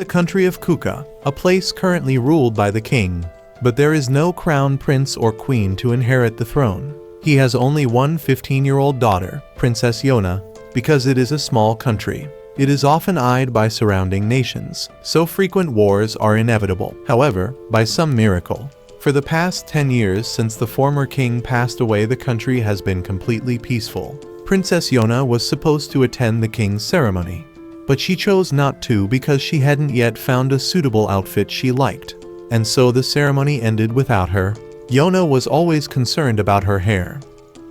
The country of Kuka, a place currently ruled by the king. But there is no crown prince or queen to inherit the throne. He has only one 15-year-old daughter, Princess Yona, because it is a small country. It is often eyed by surrounding nations, so frequent wars are inevitable. However, by some miracle, for the past 10 years since the former king passed away, the country has been completely peaceful. Princess Yona was supposed to attend the king's ceremony, but she chose not to because she hadn't yet found a suitable outfit she liked, and so the ceremony ended without her. Yona was always concerned about her hair.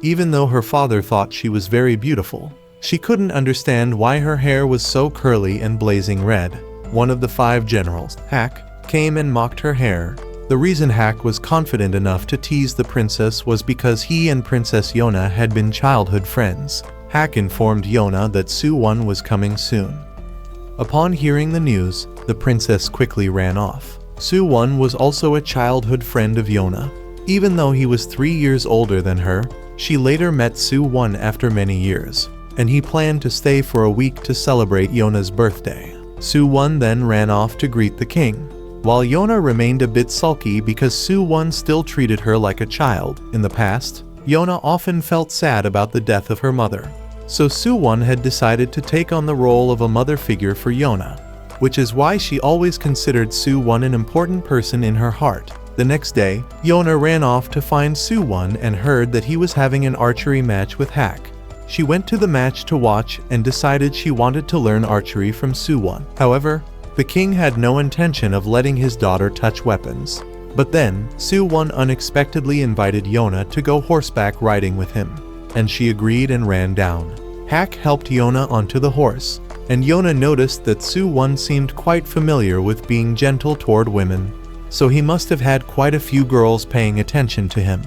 Even though her father thought she was very beautiful, she couldn't understand why her hair was so curly and blazing red. One of the 5 generals, Hak, came and mocked her hair. The reason Hak was confident enough to tease the princess was because he and Princess Yona had been childhood friends. Hak informed Yona that Su-won was coming soon. Upon hearing the news, the princess quickly ran off. Su-won was also a childhood friend of Yona. Even though he was 3 years older than her, she later met Su-won after many years, and he planned to stay for a week to celebrate Yona's birthday. Su-won then ran off to greet the king, while Yona remained a bit sulky because Su-won still treated her like a child. In the past, Yona often felt sad about the death of her mother, so Su-won had decided to take on the role of a mother figure for Yona, which is why she always considered Su-won an important person in her heart. The next day, Yona ran off to find Su-won and heard that he was having an archery match with Hak. She went to the match to watch and decided she wanted to learn archery from Su-won. However, the king had no intention of letting his daughter touch weapons. But then, Su-won unexpectedly invited Yona to go horseback riding with him, and she agreed and ran down. Hak helped Yona onto the horse, and Yona noticed that Su-won seemed quite familiar with being gentle toward women, so he must have had quite a few girls paying attention to him.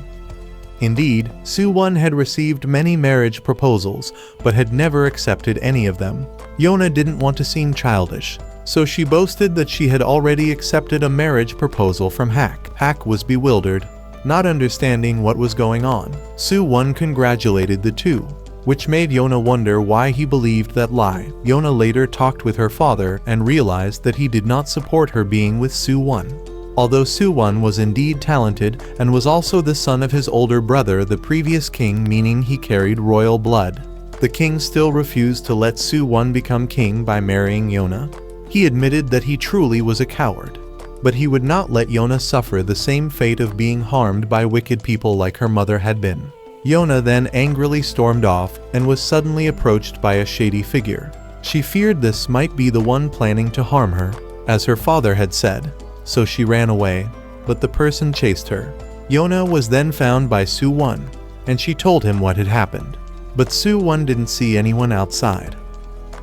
Indeed, Su-won had received many marriage proposals, but had never accepted any of them. Yona didn't want to seem childish, so she boasted that she had already accepted a marriage proposal from Hak. Hak was bewildered, not understanding what was going on. Su-won congratulated the two, which made Yona wonder why he believed that lie. Yona later talked with her father and realized that he did not support her being with Su-won. Although Su-won was indeed talented and was also the son of his older brother, the previous king, meaning he carried royal blood, the king still refused to let Su-won become king by marrying Yona. He admitted that he truly was a coward, but he would not let Yona suffer the same fate of being harmed by wicked people like her mother had been. Yona then angrily stormed off and was suddenly approached by a shady figure. She feared this might be the one planning to harm her, as her father had said, so she ran away, but the person chased her. Yona was then found by Su-won, and she told him what had happened, but Su-won didn't see anyone outside.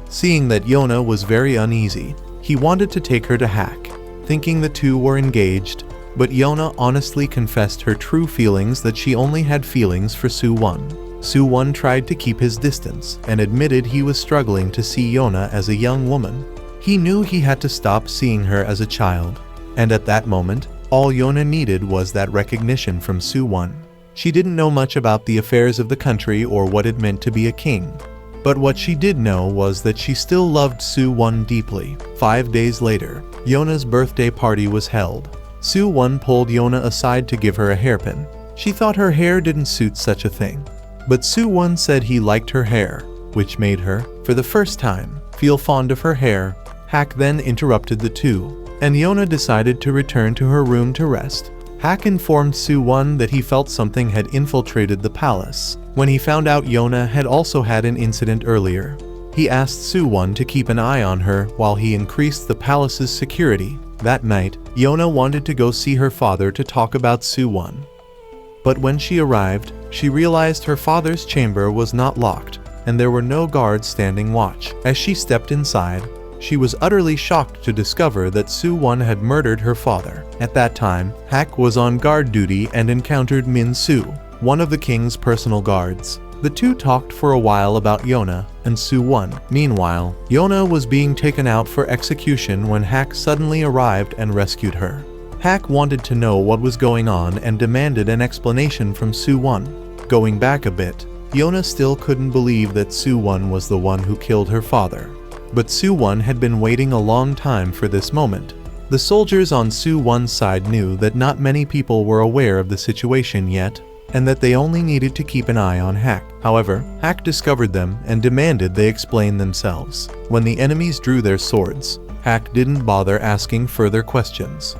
Seeing that Yona was very uneasy, he wanted to take her to Hak, thinking the two were engaged, but Yona honestly confessed her true feelings, that she only had feelings for Su-won. Su-won tried to keep his distance and admitted he was struggling to see Yona as a young woman. He knew he had to stop seeing her as a child, and at that moment, all Yona needed was that recognition from Su-won. She didn't know much about the affairs of the country or what it meant to be a king, but what she did know was that she still loved Su-won deeply. 5 days later, Yona's birthday party was held. Su-won pulled Yona aside to give her a hairpin. She thought her hair didn't suit such a thing, but Su-won said he liked her hair, which made her, for the first time, feel fond of her hair. Hak then interrupted the two, and Yona decided to return to her room to rest. Hak informed Su-won that he felt something had infiltrated the palace. When he found out Yona had also had an incident earlier, he asked Su-won to keep an eye on her while he increased the palace's security. That night, Yona wanted to go see her father to talk about Su-won. But when she arrived, she realized her father's chamber was not locked, and there were no guards standing watch. As she stepped inside, she was utterly shocked to discover that Su-won had murdered her father. At that time, Hak was on guard duty and encountered Min-su, one of the king's personal guards. The two talked for a while about Yona and Su-won. Meanwhile, Yona was being taken out for execution when Hak suddenly arrived and rescued her. Hak wanted to know what was going on and demanded an explanation from Su-won. Going back a bit, Yona still couldn't believe that Su-won was the one who killed her father. but Su-won had been waiting a long time for this moment. The soldiers on Su-won's side knew that not many people were aware of the situation yet, and that they only needed to keep an eye on Hack. However, Hack discovered them and demanded they explain themselves. When the enemies drew their swords, Hack didn't bother asking further questions.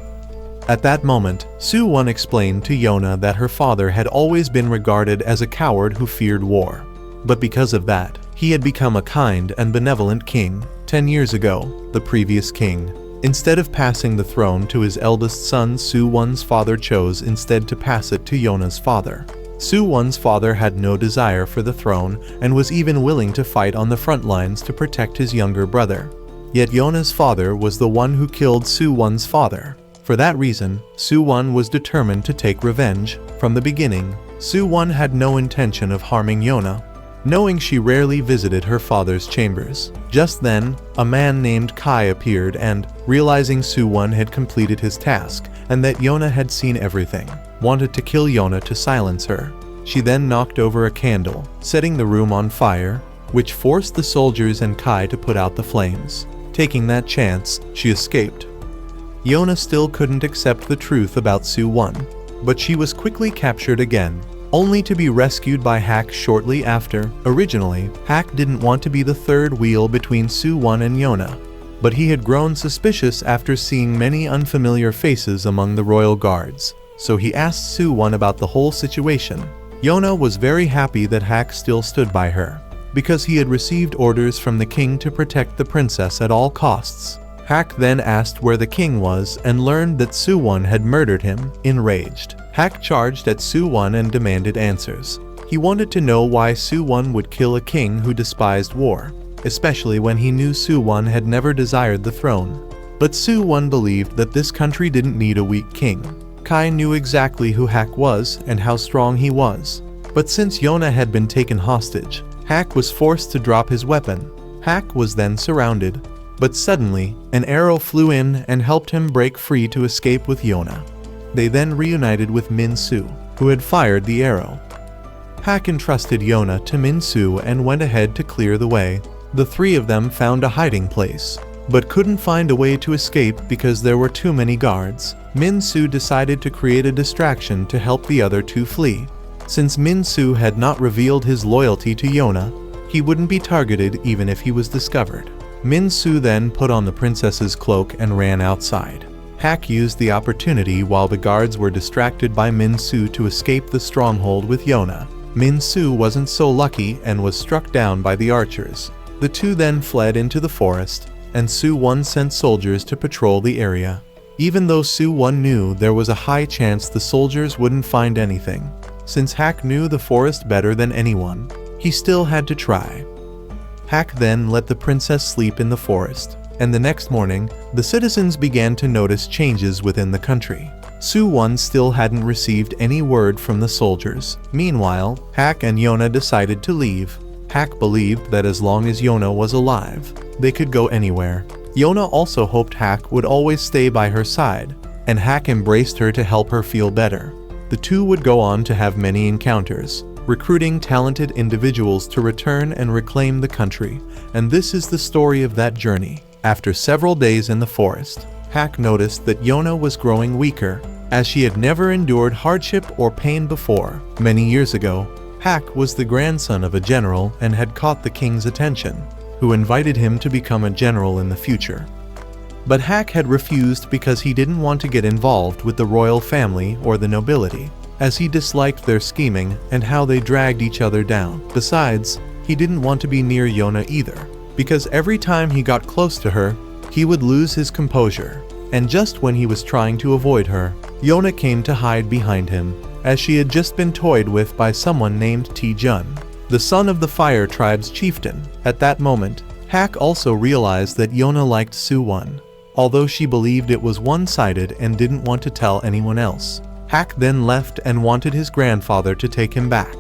At that moment, Su-won explained to Yona that her father had always been regarded as a coward who feared war. But because of that, he had become a kind and benevolent king. 10 years ago, the previous king, instead of passing the throne to his eldest son, Su-won's father chose instead to pass it to Yona's father. Su-won's father had no desire for the throne and was even willing to fight on the front lines to protect his younger brother. Yet Yona's father was the one who killed Su-won's father. For that reason, Su-won was determined to take revenge. From the beginning, Su-won had no intention of harming Yona, knowing she rarely visited her father's chambers. Just then, a man named Kai appeared and, realizing Su-won had completed his task and that Yona had seen everything, wanted to kill Yona to silence her. She then knocked over a candle, setting the room on fire, which forced the soldiers and Kai to put out the flames. Taking that chance, she escaped. Yona still couldn't accept the truth about Su-won, but she was quickly captured again, only to be rescued by Hack shortly after. Originally, Hack didn't want to be the third wheel between Su-won and Yona, but he had grown suspicious after seeing many unfamiliar faces among the royal guards, so he asked Su-won about the whole situation. Yona was very happy that Hack still stood by her, because he had received orders from the king to protect the princess at all costs. Hack then asked where the king was and learned that Su-won had murdered him. Enraged, Hack charged at Su-won and demanded answers. He wanted to know why Su-won would kill a king who despised war, especially when he knew Su-won had never desired the throne. But Su-won believed that this country didn't need a weak king. Kai knew exactly who Hack was and how strong he was. But since Yona had been taken hostage, Hack was forced to drop his weapon. Hack was then surrounded. But suddenly, an arrow flew in and helped him break free to escape with Yona. They then reunited with Min-su, who had fired the arrow. Hack entrusted Yona to Min-su and went ahead to clear the way. The three of them found a hiding place, but couldn't find a way to escape because there were too many guards. Min-su decided to create a distraction to help the other two flee. Since Min-su had not revealed his loyalty to Yona, he wouldn't be targeted even if he was discovered. Min-su then put on the princess's cloak and ran outside. Hack used the opportunity while the guards were distracted by Min-su to escape the stronghold with Yona. Min-su wasn't so lucky and was struck down by the archers. The two then fled into the forest, and Su-won sent soldiers to patrol the area. Even though Su-won knew there was a high chance the soldiers wouldn't find anything, since Hack knew the forest better than anyone, he still had to try. Hack then let the princess sleep in the forest, and the next morning, the citizens began to notice changes within the country. Su-won still hadn't received any word from the soldiers. Meanwhile, Hack and Yona decided to leave. Hack believed that as long as Yona was alive, they could go anywhere. Yona also hoped Hack would always stay by her side, and Hack embraced her to help her feel better. The two would go on to have many encounters, recruiting talented individuals to return and reclaim the country, and this is the story of that journey. After several days in the forest, Hack noticed that Yona was growing weaker, as she had never endured hardship or pain before. Many years ago, Hack was the grandson of a general and had caught the king's attention, who invited him to become a general in the future. But Hack had refused because he didn't want to get involved with the royal family or the nobility, as he disliked their scheming and how they dragged each other down. Besides, he didn't want to be near Yona either, because every time he got close to her, he would lose his composure. And just when he was trying to avoid her, Yona came to hide behind him, as she had just been toyed with by someone named T-jun, the son of the Fire Tribe's chieftain. At that moment, Hack also realized that Yona liked Su-won, although she believed it was one-sided and didn't want to tell anyone else. Hack then left and wanted his grandfather to take him back,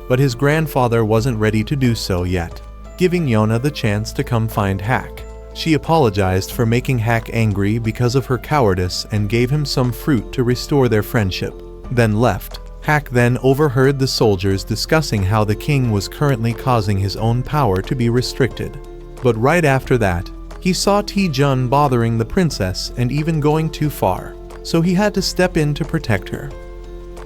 but his grandfather wasn't ready to do so yet, giving Yona the chance to come find Hack. She apologized for making Hack angry because of her cowardice and gave him some fruit to restore their friendship, then left. Hack then overheard the soldiers discussing how the king was currently causing his own power to be restricted. But right after that, he saw Tae-jun bothering the princess and even going too far, so he had to step in to protect her.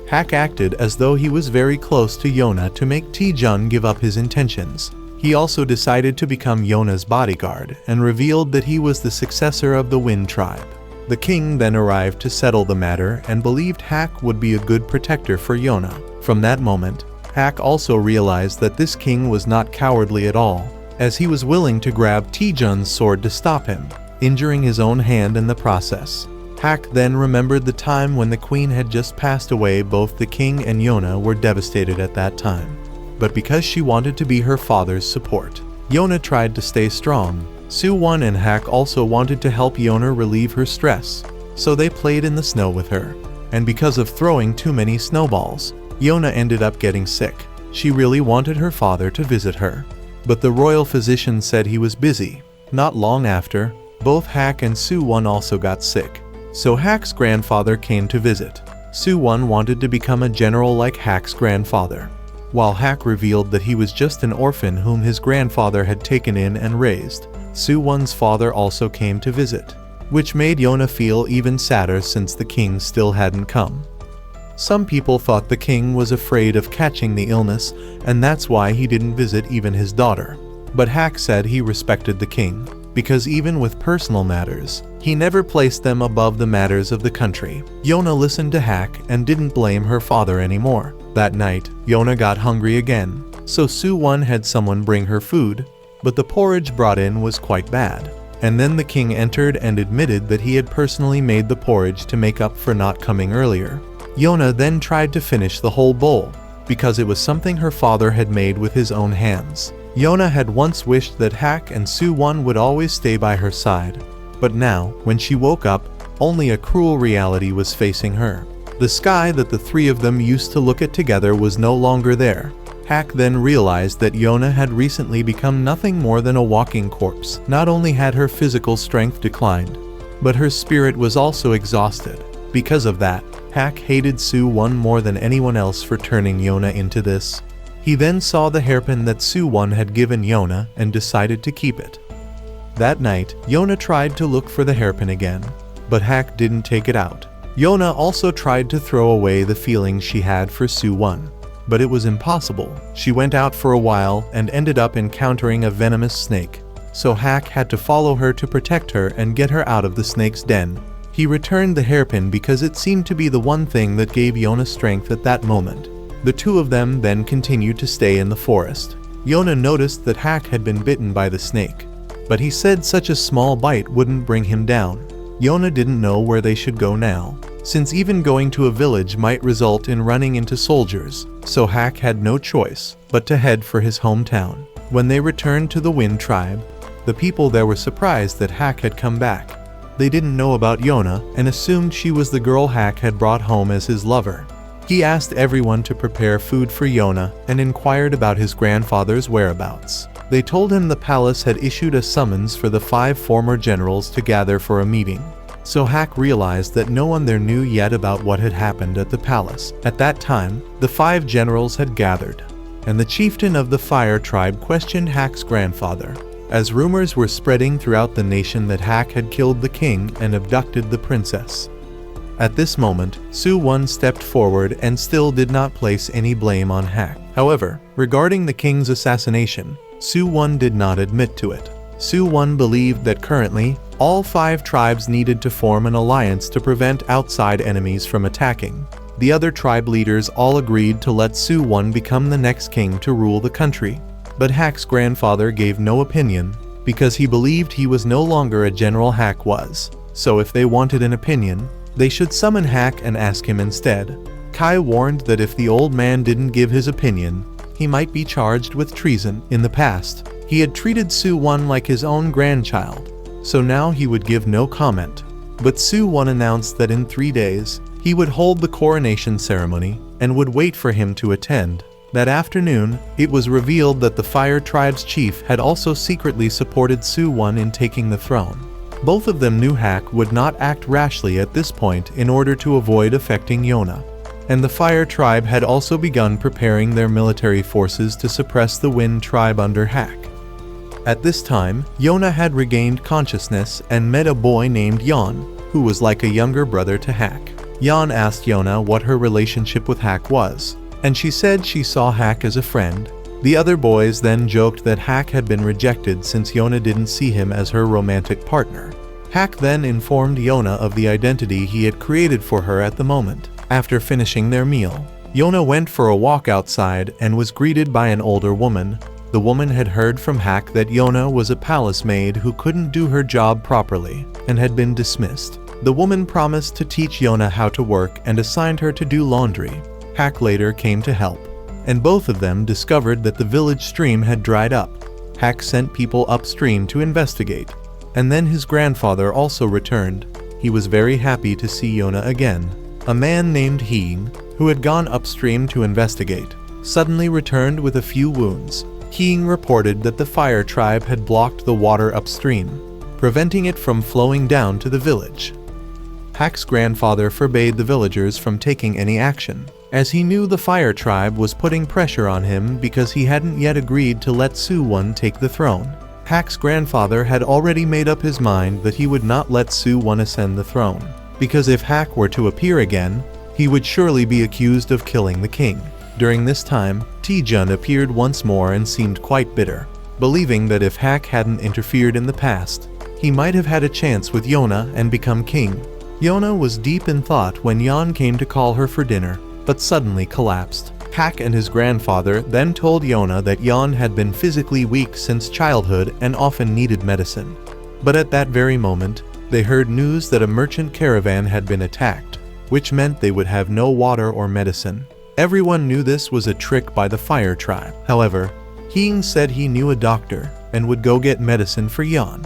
Hak acted as though he was very close to Yona to make Tae-jun give up his intentions. He also decided to become Yona's bodyguard and revealed that he was the successor of the Wind tribe. The king then arrived to settle the matter and believed Hak would be a good protector for Yona. From that moment, Hak also realized that this king was not cowardly at all, as he was willing to grab Tae-jun's sword to stop him, injuring his own hand in the process. Hak then remembered the time when the queen had just passed away. Both the king and Yona were devastated at that time. But because she wanted to be her father's support, Yona tried to stay strong. Soo-won and Hak also wanted to help Yona relieve her stress, so they played in the snow with her. And because of throwing too many snowballs, Yona ended up getting sick. She really wanted her father to visit her, but the royal physician said he was busy. Not long after, both Hak and Soo-won also got sick, so Hak's grandfather came to visit. Soo-won wanted to become a general like Hak's grandfather, while Hak revealed that he was just an orphan whom his grandfather had taken in and raised. Soo-won's father also came to visit, which made Yona feel even sadder since the king still hadn't come. Some people thought the king was afraid of catching the illness, and that's why he didn't visit even his daughter. But Hak said he respected the king, because even with personal matters, he never placed them above the matters of the country. Yona listened to Hak and didn't blame her father anymore. That night, Yona got hungry again, so Soo-won had someone bring her food, but the porridge brought in was quite bad. And then the king entered and admitted that he had personally made the porridge to make up for not coming earlier. Yona then tried to finish the whole bowl, because it was something her father had made with his own hands. Yona had once wished that Hak and Soo-won would always stay by her side, but now, when she woke up, only a cruel reality was facing her. The sky that the three of them used to look at together was no longer there. Hak then realized that Yona had recently become nothing more than a walking corpse. Not only had her physical strength declined, but her spirit was also exhausted. Because of that, Hak hated Soo-won more than anyone else for turning Yona into this. He then saw the hairpin that Soo-won had given Yona and decided to keep it. That night, Yona tried to look for the hairpin again, but Hak didn't take it out. Yona also tried to throw away the feelings she had for Soo-won, but it was impossible. She went out for a while and ended up encountering a venomous snake, so Hak had to follow her to protect her and get her out of the snake's den. He returned the hairpin because it seemed to be the one thing that gave Yona strength at that moment. The two of them then continued to stay in the forest. Yona noticed that Hak had been bitten by the snake, but he said such a small bite wouldn't bring him down. Yona didn't know where they should go now, since even going to a village might result in running into soldiers, so Hak had no choice but to head for his hometown. When they returned to the Wind tribe, the people there were surprised that Hak had come back. They didn't know about Yona and assumed she was the girl Hak had brought home as his lover. He asked everyone to prepare food for Yona and inquired about his grandfather's whereabouts. They told him the palace had issued a summons for the 5 former generals to gather for a meeting. So Hak realized that no one there knew yet about what had happened at the palace. At that time, the 5 generals had gathered, and the chieftain of the Fire tribe questioned Hak's grandfather, as rumors were spreading throughout the nation that Hak had killed the king and abducted the princess. At this moment, Soo-won stepped forward and still did not place any blame on Hak. However, regarding the king's assassination, Soo-won did not admit to it. Soo-won believed that currently, all 5 tribes needed to form an alliance to prevent outside enemies from attacking. The other tribe leaders all agreed to let Soo-won become the next king to rule the country. But Hak's grandfather gave no opinion, because he believed he was no longer a general Hak was. So if they wanted an opinion, they should summon Hak and ask him instead. Kai warned that if the old man didn't give his opinion, he might be charged with treason. In the past, he had treated Soo-won like his own grandchild, so now he would give no comment. But Soo-won announced that in 3 days, he would hold the coronation ceremony and would wait for him to attend. That afternoon, it was revealed that the Fire tribe's chief had also secretly supported Soo-won in taking the throne. Both of them knew Hak would not act rashly at this point in order to avoid affecting Yona. And the Fire tribe had also begun preparing their military forces to suppress the Wind tribe under Hak. At this time, Yona had regained consciousness and met a boy named Jan, who was like a younger brother to Hack. Jan asked Yona what her relationship with Hack was, and she said she saw Hack as a friend. The other boys then joked that Hack had been rejected since Yona didn't see him as her romantic partner. Hack then informed Yona of the identity he had created for her at the moment. After finishing their meal, Yona went for a walk outside and was greeted by an older woman. The woman had heard from Hack that Yona was a palace maid who couldn't do her job properly and had been dismissed. The woman promised to teach Yona how to work and assigned her to do laundry. Hack later came to help, and both of them discovered that the village stream had dried up. Hack sent people upstream to investigate, and then his grandfather also returned. He was very happy to see Yona again. A man named Heir, who had gone upstream to investigate, suddenly returned with a few wounds. Heir reported that the fire tribe had blocked the water upstream, preventing it from flowing down to the village. Hack's grandfather forbade the villagers from taking any action, as he knew the fire tribe was putting pressure on him because he hadn't yet agreed to let Su-1 take the throne. Hack's grandfather had already made up his mind that he would not let Su-1 ascend the throne, because if Hack were to appear again, he would surely be accused of killing the king. During this time, Tae-jun appeared once more and seemed quite bitter, believing that if Hack hadn't interfered in the past, he might have had a chance with Yona and become king. Yona was deep in thought when Jan came to call her for dinner, but suddenly collapsed. Hack and his grandfather then told Yona that Jan had been physically weak since childhood and often needed medicine. But at that very moment, they heard news that a merchant caravan had been attacked, which meant they would have no water or medicine. Everyone knew this was a trick by the fire tribe. However, Heir said he knew a doctor and would go get medicine for Jan.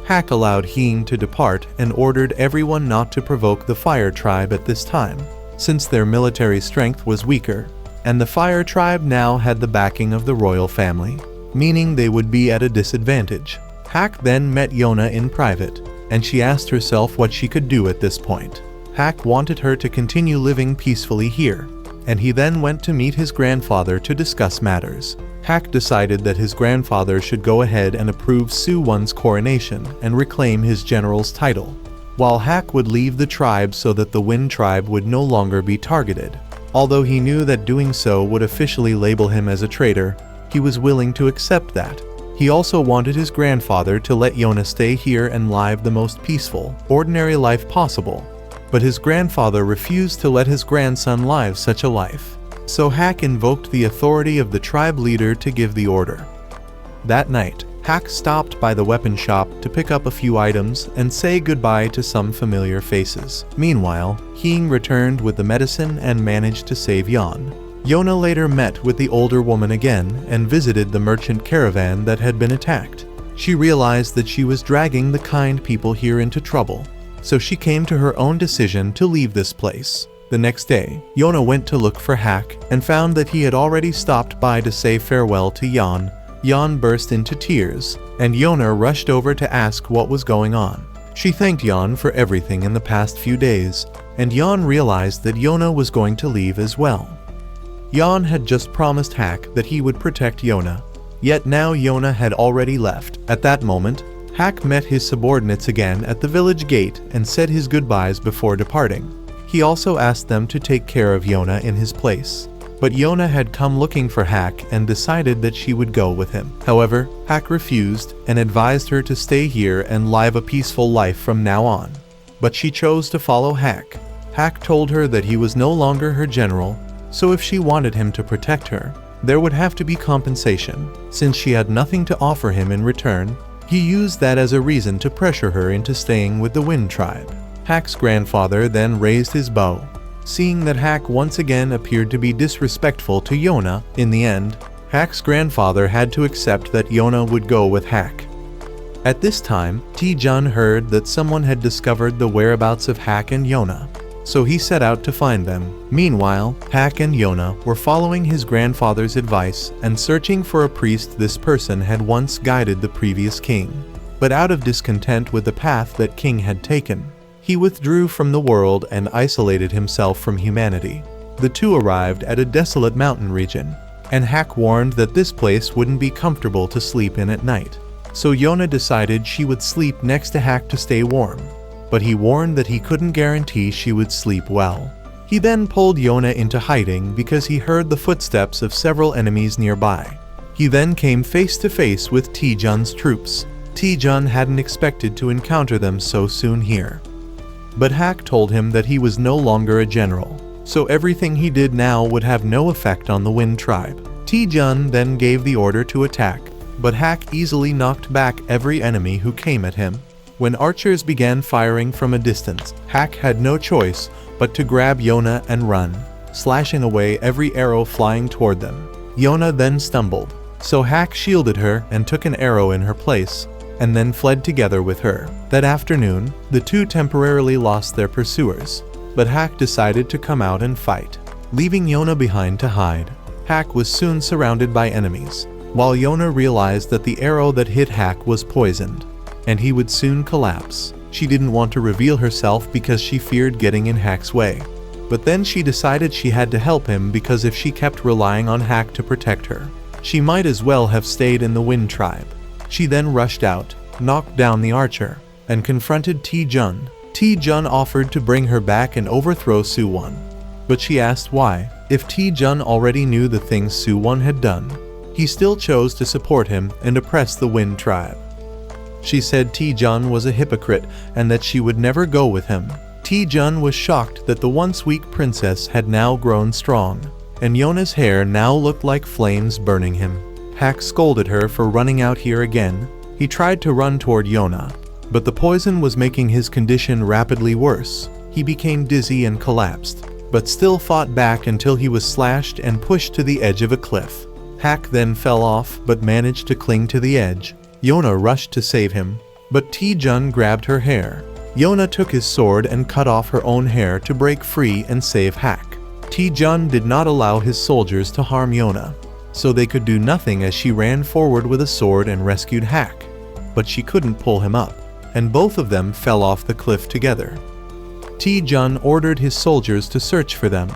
Hack allowed Heir to depart and ordered everyone not to provoke the fire tribe at this time, since their military strength was weaker, and the fire tribe now had the backing of the royal family, meaning they would be at a disadvantage. Hack then met Yona in private, and she asked herself what she could do at this point. Hack wanted her to continue living peacefully here, and he then went to meet his grandfather to discuss matters. Hack decided that his grandfather should go ahead and approve Su-1's coronation and reclaim his general's title, while Hack would leave the tribe so that the Wind tribe would no longer be targeted. Although he knew that doing so would officially label him as a traitor, he was willing to accept that. He also wanted his grandfather to let Yona stay here and live the most peaceful, ordinary life possible, but his grandfather refused to let his grandson live such a life. So Hack invoked the authority of the tribe leader to give the order. That night, Hack stopped by the weapon shop to pick up a few items and say goodbye to some familiar faces. Meanwhile, Heir returned with the medicine and managed to save Jan. Yona later met with the older woman again and visited the merchant caravan that had been attacked. She realized that she was dragging the kind people here into trouble, so she came to her own decision to leave this place. The next day, Yona went to look for Hack and found that he had already stopped by to say farewell to Jan. Jan burst into tears, and Yona rushed over to ask what was going on. She thanked Jan for everything in the past few days, and Jan realized that Yona was going to leave as well. Jan had just promised Hack that he would protect Yona, yet now Yona had already left. At that moment, Hack met his subordinates again at the village gate and said his goodbyes before departing. He also asked them to take care of Yona in his place. But Yona had come looking for Hack and decided that she would go with him. However, Hack refused and advised her to stay here and live a peaceful life from now on. But she chose to follow Hack. Hack told her that he was no longer her general, so if she wanted him to protect her, there would have to be compensation. Since she had nothing to offer him in return, he used that as a reason to pressure her into staying with the Wind tribe. Hack's grandfather then raised his bow. Seeing that Hack once again appeared to be disrespectful to Yona, in the end, Hack's grandfather had to accept that Yona would go with Hack. At this time, Tae-jun heard that someone had discovered the whereabouts of Hack and Yona, so he set out to find them. Meanwhile, Hack and Yona were following his grandfather's advice and searching for a priest. This person had once guided the previous king, but out of discontent with the path that king had taken, he withdrew from the world and isolated himself from humanity. The two arrived at a desolate mountain region. and Hak warned that this place wouldn't be comfortable to sleep in at night. So Yona decided she would sleep next to Hak to stay warm, but he warned that he couldn't guarantee she would sleep well. He then pulled Yona into hiding because he heard the footsteps of several enemies nearby. He then came face to face with Taejun's troops. Taejun hadn't expected to encounter them so soon here. But Hak told him that he was no longer a general, so everything he did now would have no effect on the Wind Tribe. Taejun then gave the order to attack, but Hak easily knocked back every enemy who came at him. When archers began firing from a distance, Hak had no choice but to grab Yona and run, slashing away every arrow flying toward them. Yona then stumbled, so Hak shielded her and took an arrow in her place, and then fled together with her. That afternoon, the two temporarily lost their pursuers, but Hak decided to come out and fight, leaving Yona behind to hide. Hak was soon surrounded by enemies, while Yona realized that the arrow that hit Hak was poisoned, and he would soon collapse. She didn't want to reveal herself because she feared getting in Hak's way, but then she decided she had to help him because if she kept relying on Hak to protect her, she might as well have stayed in the Wind Tribe. She then rushed out, knocked down the archer, and confronted Taejun. Taejun offered to bring her back and overthrow Suwon, but she asked why. If Taejun already knew the things Suwon had done, he still chose to support him and oppress the Wind Tribe. She said Taejun was a hypocrite and that she would never go with him. Taejun was shocked that the once weak princess had now grown strong, and Yona's hair now looked like flames burning him. Hak scolded her for running out here again. He tried to run toward Yona, but the poison was making his condition rapidly worse. He became dizzy and collapsed, but still fought back until he was slashed and pushed to the edge of a cliff. Hak then fell off but managed to cling to the edge. Yona rushed to save him, but Taejun grabbed her hair. Yona took his sword and cut off her own hair to break free and save Hak. Taejun did not allow his soldiers to harm Yona, so they could do nothing as she ran forward with a sword and rescued Hak, but she couldn't pull him up, and both of them fell off the cliff together. Taejun ordered his soldiers to search for them,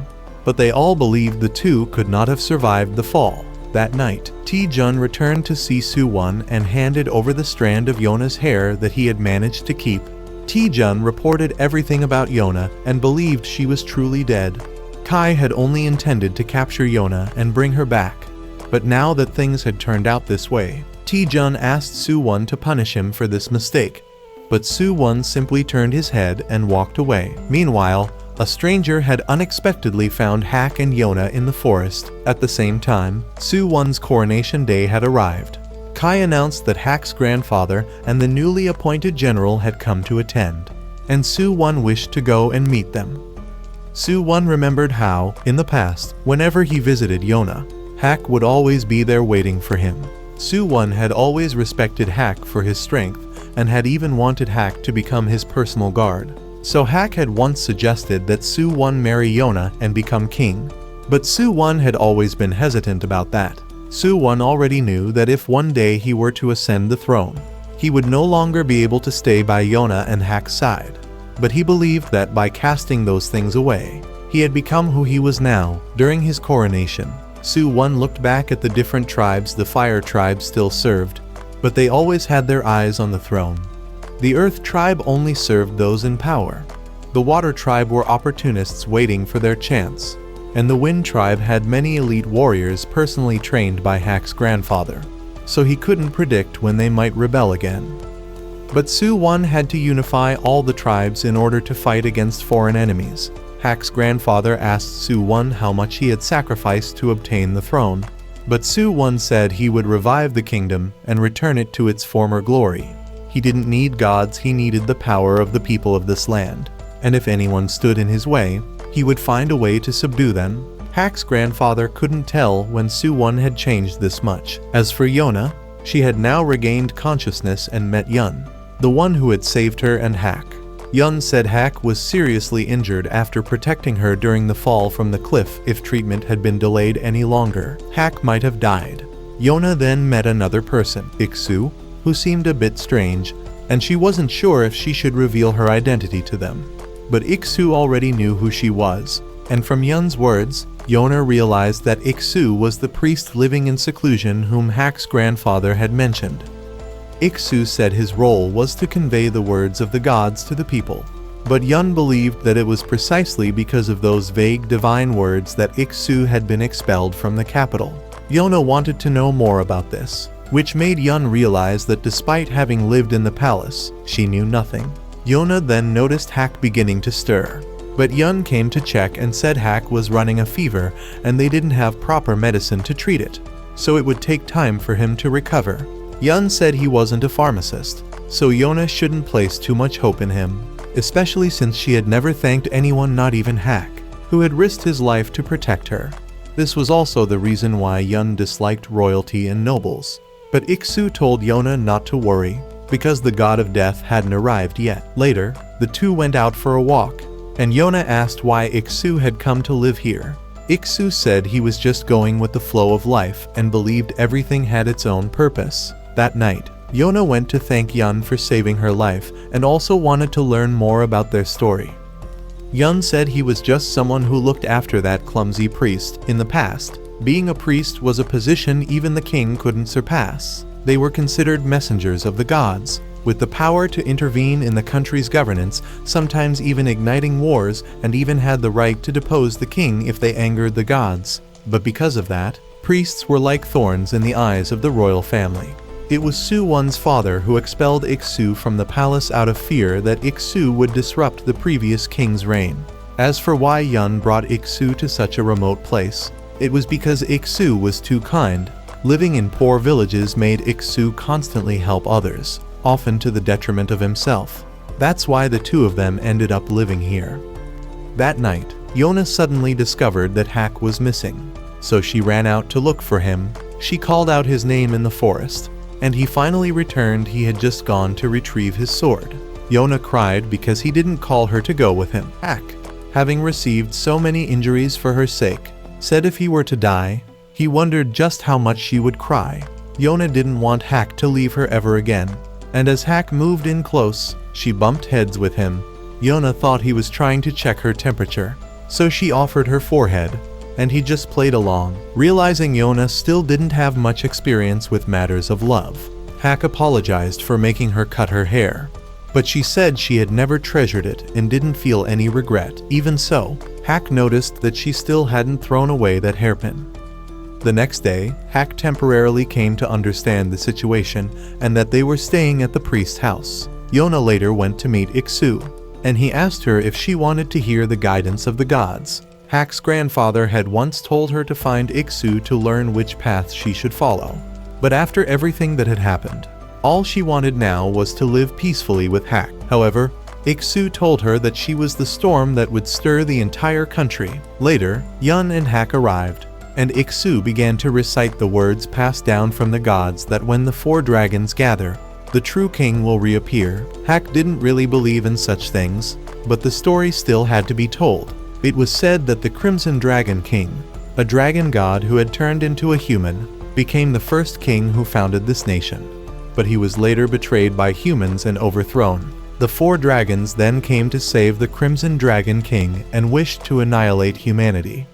but they all believed the two could not have survived the fall. That night, Taejun returned to see Suwon and handed over the strand of Yona's hair that he had managed to keep. Taejun reported everything about Yona and believed she was truly dead. Kai had only intended to capture Yona and bring her back, but now that things had turned out this way, Taejun asked Suwon to punish him for this mistake, but Suwon simply turned his head and walked away. Meanwhile, a stranger had unexpectedly found Hak and Yona in the forest. At the same time, Suwon's coronation day had arrived. Kai announced that Hak's grandfather and the newly appointed general had come to attend, and Suwon wished to go and meet them. Suwon remembered how, in the past, whenever he visited Yona, Hak would always be there waiting for him. Suwon had always respected Hak for his strength and had even wanted Hak to become his personal guard. So Hak had once suggested that Suwon marry Yona and become king. But Suwon had always been hesitant about that. Suwon already knew that if one day he were to ascend the throne, he would no longer be able to stay by Yona and Hak's side. But he believed that by casting those things away, he had become who he was now. During his coronation, Suwon looked back at the different tribes the Fire Tribe still served, but they always had their eyes on the throne. The Earth Tribe only served those in power. The Water Tribe were opportunists waiting for their chance, and the Wind Tribe had many elite warriors personally trained by Hak's grandfather, so he couldn't predict when they might rebel again. But Suwon had to unify all the tribes in order to fight against foreign enemies. Hak's grandfather asked Suwon how much he had sacrificed to obtain the throne, but Suwon said he would revive the kingdom and return it to its former glory. He didn't need gods, he needed the power of the people of this land, and if anyone stood in his way, he would find a way to subdue them. Hak's grandfather couldn't tell when Suwon had changed this much. As for Yona, she had now regained consciousness and met Yun, the one who had saved her and Hak. Yun said Hak was seriously injured after protecting her during the fall from the cliff. If treatment had been delayed any longer, Hak might have died. Yona then met another person, Iksu, who seemed a bit strange, and she wasn't sure if she should reveal her identity to them. But Iksu already knew who she was, and from Yun's words, Yona realized that Iksu was the priest living in seclusion whom Hak's grandfather had mentioned. Iksu said his role was to convey the words of the gods to the people. But Yun believed that it was precisely because of those vague divine words that Iksu had been expelled from the capital. Yona wanted to know more about this, which made Yun realize that despite having lived in the palace, she knew nothing. Yona then noticed Hak beginning to stir. But Yun came to check and said Hak was running a fever and they didn't have proper medicine to treat it, so it would take time for him to recover. Yun said he wasn't a pharmacist, so Yona shouldn't place too much hope in him, especially since she had never thanked anyone, not even Hak, who had risked his life to protect her. This was also the reason why Yun disliked royalty and nobles. But Iksu told Yona not to worry, because the god of death hadn't arrived yet. Later, the two went out for a walk, and Yona asked why Iksu had come to live here. Iksu said he was just going with the flow of life and believed everything had its own purpose. That night, Yona went to thank Yun for saving her life and also wanted to learn more about their story. Yun said he was just someone who looked after that clumsy priest in the past. Being a priest was a position even the king couldn't surpass. They were considered messengers of the gods, with the power to intervene in the country's governance, sometimes even igniting wars, and even had the right to depose the king if they angered the gods. But because of that, priests were like thorns in the eyes of the royal family. It was Su-won's father who expelled Iksu from the palace out of fear that Iksu would disrupt the previous king's reign. As for why Yun brought Iksu to such a remote place, it was because Iksu was too kind. Living in poor villages made Iksu constantly help others, often to the detriment of himself. That's why the two of them ended up living here. That night, Yona suddenly discovered that Hak was missing, so she ran out to look for him. She called out his name in the forest, and he finally returned. He had just gone to retrieve his sword. Yona cried because he didn't call her to go with him. Hak, having received so many injuries for her sake, said if he were to die, he wondered just how much she would cry. Yona didn't want Hak to leave her ever again, and as Hak moved in close, she bumped heads with him. Yona thought he was trying to check her temperature, so she offered her forehead, and he just played along. Realizing Yona still didn't have much experience with matters of love, Hak apologized for making her cut her hair, but she said she had never treasured it and didn't feel any regret. Even so, Hak noticed that she still hadn't thrown away that hairpin. The next day, Hak temporarily came to understand the situation and that they were staying at the priest's house. Yona later went to meet Iksu, and he asked her if she wanted to hear the guidance of the gods. Hak's grandfather had once told her to find Iksu to learn which path she should follow. But after everything that had happened, all she wanted now was to live peacefully with Hak. However, Iksu told her that she was the storm that would stir the entire country. Later, Yun and Hak arrived, and Iksu began to recite the words passed down from the gods that when the 4 dragons gather, the true king will reappear. Hak didn't really believe in such things, but the story still had to be told. It was said that the Crimson Dragon King, a dragon god who had turned into a human, became the first king who founded this nation. But he was later betrayed by humans and overthrown. The 4 dragons then came to save the Crimson Dragon King and wished to annihilate humanity.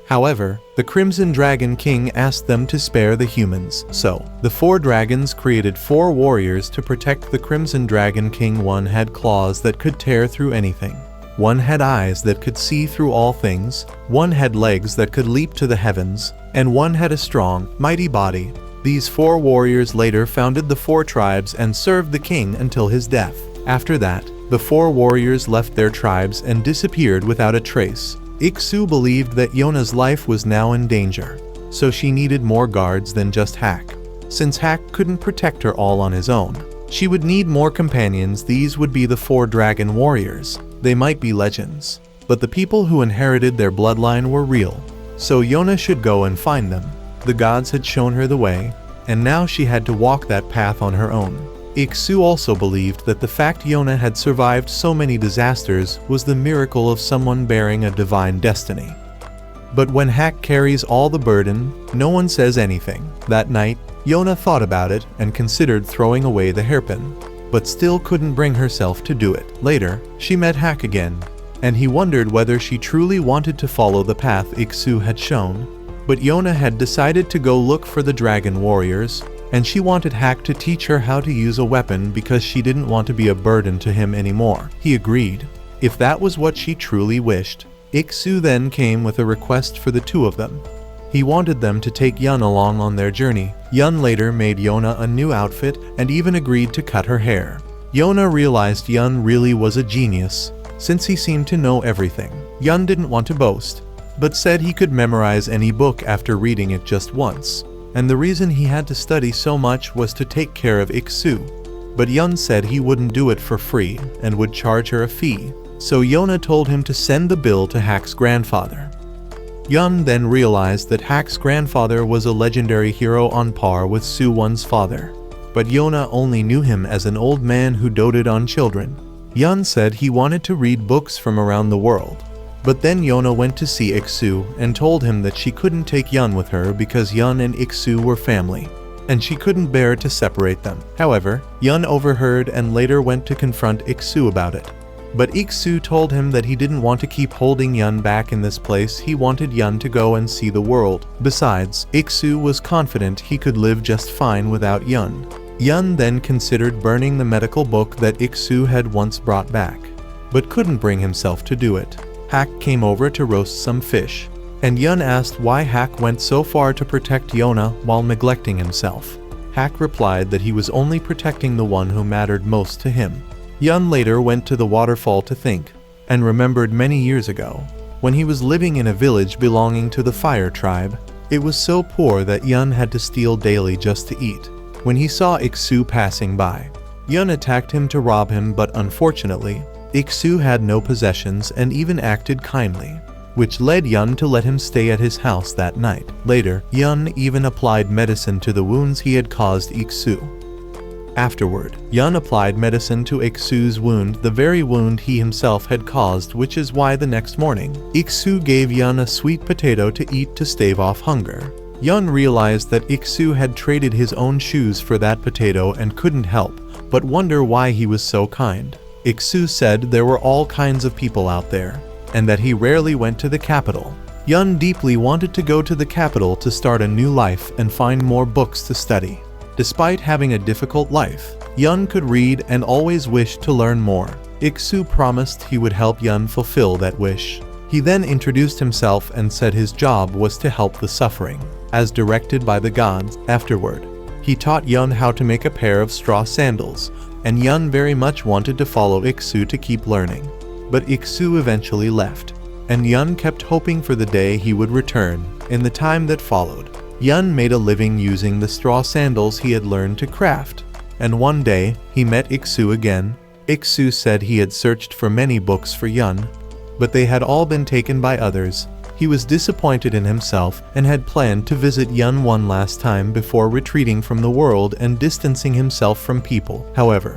However, the Crimson Dragon King asked them to spare the humans, so the 4 dragons created 4 warriors to protect the Crimson Dragon King. One had claws that could tear through anything. One had eyes that could see through all things. One had legs that could leap to the heavens, and one had a strong, mighty body. These 4 warriors later founded the 4 tribes and served the king until his death. After that, the 4 warriors left their tribes and disappeared without a trace. Iksu believed that Yona's life was now in danger, so she needed more guards than just Hak. Since Hak couldn't protect her all on his own, she would need more companions. These would be the 4 dragon warriors. They might be legends, but the people who inherited their bloodline were real, so Yona should go and find them. The gods had shown her the way, and now she had to walk that path on her own. Iksu also believed that the fact Yona had survived so many disasters was the miracle of someone bearing a divine destiny. But when Hak carries all the burden, no one says anything. That night, Yona thought about it and considered throwing away the hairpin, but still couldn't bring herself to do it. Later, she met Hak again. and he wondered whether she truly wanted to follow the path Iksu had shown. But Yona had decided to go look for the dragon warriors, and she wanted Hack to teach her how to use a weapon because she didn't want to be a burden to him anymore. He agreed. If that was what she truly wished, Iksu then came with a request for the two of them. He wanted them to take Yun along on their journey. Yun later made Yona a new outfit and even agreed to cut her hair. Yona realized Yun really was a genius, since he seemed to know everything. Yun didn't want to boast, but said he could memorize any book after reading it just once. And the reason he had to study so much was to take care of Iksu. But Yun said he wouldn't do it for free and would charge her a fee. So Yona told him to send the bill to Hack's grandfather. Yun then realized that Hack's grandfather was a legendary hero on par with Su-won's father. But Yona only knew him as an old man who doted on children. Yun said he wanted to read books from around the world. But then Yona went to see Iksu and told him that she couldn't take Yun with her because Yun and Iksu were family, and she couldn't bear to separate them. However, Yun overheard and later went to confront Iksu about it. But Iksu told him that he didn't want to keep holding Yun back in this place. He wanted Yun to go and see the world. Besides, Iksu was confident he could live just fine without Yun. Yun then considered burning the medical book that Iksu had once brought back, but couldn't bring himself to do it. Hack came over to roast some fish, and Yun asked why Hack went so far to protect Yona while neglecting himself. Hack replied that he was only protecting the one who mattered most to him. Yun later went to the waterfall to think, and remembered many years ago, when he was living in a village belonging to the Fire tribe. It was so poor that Yun had to steal daily just to eat. When he saw Iksu passing by, Yun attacked him to rob him, but unfortunately, Iksu had no possessions and even acted kindly, which led Yun to let him stay at his house that night. Later, Yun even applied medicine to the wounds he had caused Iksu. Afterward, Yun applied medicine to Iksu's wound, the very wound he himself had caused, which is why the next morning, Iksu gave Yun a sweet potato to eat to stave off hunger. Yun realized that Iksu had traded his own shoes for that potato and couldn't help but wonder why he was so kind. Iksu said there were all kinds of people out there, and that he rarely went to the capital. Yun deeply wanted to go to the capital to start a new life and find more books to study. Despite having a difficult life, Yun could read and always wished to learn more. Iksu promised he would help Yun fulfill that wish. He then introduced himself and said his job was to help the suffering, as directed by the gods. Afterward, he taught Yun how to make a pair of straw sandals, and Yun very much wanted to follow Iksu to keep learning. But Iksu eventually left, and Yun kept hoping for the day he would return. In the time that followed, Yun made a living using the straw sandals he had learned to craft, and one day, he met Iksu again. Iksu said he had searched for many books for Yun, but they had all been taken by others. He was disappointed in himself and had planned to visit Yun one last time before retreating from the world and distancing himself from people. However,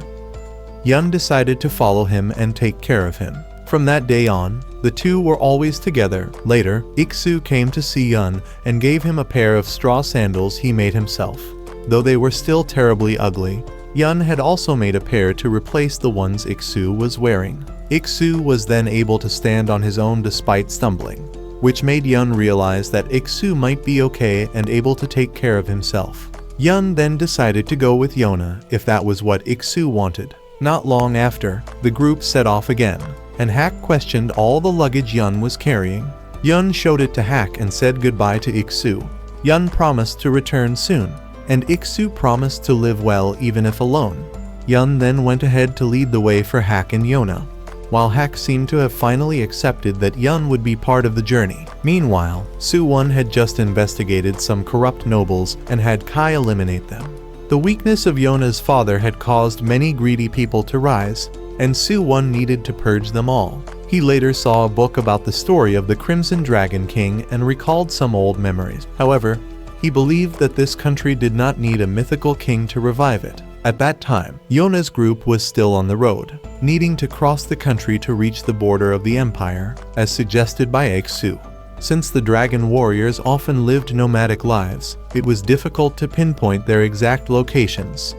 Yun decided to follow him and take care of him. From that day on, the two were always together. Later, Iksu came to see Yun and gave him a pair of straw sandals he made himself. Though they were still terribly ugly, Yun had also made a pair to replace the ones Iksu was wearing. Iksu was then able to stand on his own despite stumbling, which made Yun realize that Iksu might be okay and able to take care of himself. Yun then decided to go with Yona if that was what Iksu wanted. Not long after, the group set off again, and Hack questioned all the luggage Yun was carrying. Yun showed it to Hack and said goodbye to Iksu. Yun promised to return soon, and Iksu promised to live well even if alone. Yun then went ahead to lead the way for Hack and Yona, while Hack seemed to have finally accepted that Yun would be part of the journey. Meanwhile, Su-won had just investigated some corrupt nobles and had Kai eliminate them. The weakness of Yona's father had caused many greedy people to rise, and Su-won needed to purge them all. He later saw a book about the story of the Crimson Dragon King and recalled some old memories. However, he believed that this country did not need a mythical king to revive it. At that time, Yona's group was still on the road, needing to cross the country to reach the border of the empire, as suggested by Iksu. Since the dragon warriors often lived nomadic lives, it was difficult to pinpoint their exact locations.